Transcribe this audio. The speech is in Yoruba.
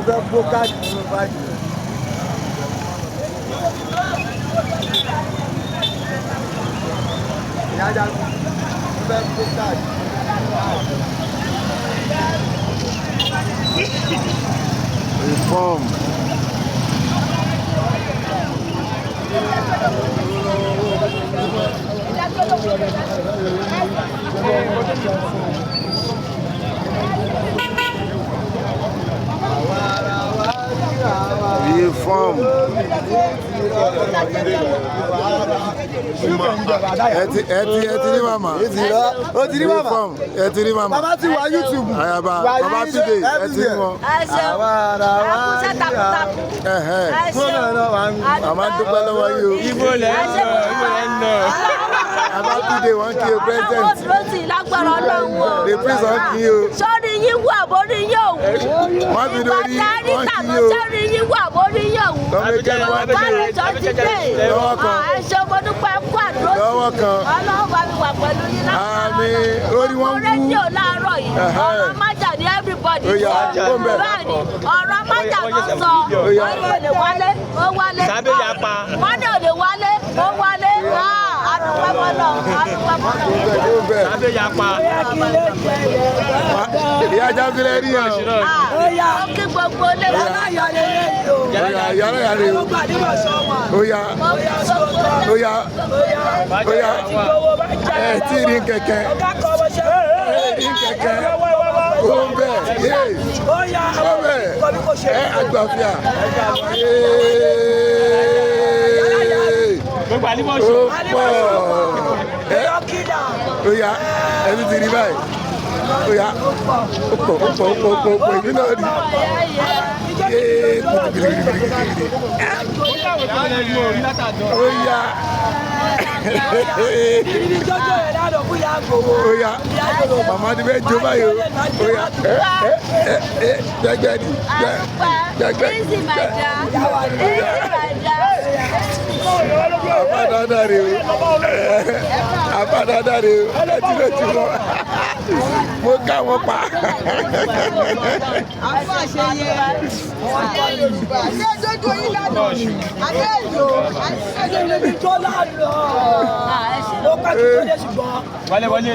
fẹ́ gbó káàdì nínú báyìí. Ìyá ajá mo fẹ́ gbó káàdì. Reform. Reform. Eti mama. Eti mama. Eti mama. Baba ti wa YouTube. Ayaba. Baba Pide. Eti mo. Mama dúpẹ́ lọ́wọ́ yìí o. Ibo lẹ ń lọ. Baba Pide wọ́n kí o president. The prince wọ́n kí o. Sọ́ni yín wà borí yóò wù. Wọ́n fi lórí wọ́n kí o. Sọ́ni yín wà borí yóò wù. Lọ́wọ́ kan. Báyìí tó ti dé. Ẹ ṣe mo dúpẹ́ kú àdúró. Lọ́wọ́ kan. Ọlọ́run bá mi wà pẹ̀lú yín náà. Àmín. Orí wọn wú. Rédíò láàárọ̀ yìí. Ọ̀rọ̀ májà ní everybody. Bẹ́ẹ̀ni ọ̀rọ̀ májà ló sọ. Wọ́n ní ò lè wálé. Ó wálé. Sábẹ́ yà pa. Wọ́n ní ò lè wálé. Ó wálé. Adúpẹ́ bọ́lọ̀. Adúpẹ́ bọ́lọ̀. Sábẹ́ yà pa. Ìyá Jábílẹ̀ rí yàn. Ó kí gbogbo ilé wọn. Yàrá yàrá o. Oya. Oya. Oya. Ẹ tí rí kẹ̀kẹ́. Ẹ rí kẹ̀kẹ́. Ó ń bẹ̀. Ó bẹ̀. Ẹ àgbàfíà. Ó pọ̀. Oya. Ẹ ti ti rí báyìí. Oya. Ó pọ̀. Ìlú náà rí. Oya. Oya. Mama ti fẹ́ jó báyìí o. Oya. Gbẹgbẹ ni. Gbẹgbẹ. Abadada re o. Abadada re o. Ẹtí ló ti mọ. Mo ká wọn pa. Àfa ṣe yẹ ọ̀dọ́ Yorùbá. Ṣé dojú yín lánàá ni? Adé ìlò àti ṣẹ́jọ́ lórí tó lánàá. Ó ká kí tó lè ṣùgbọ́n. Wálé.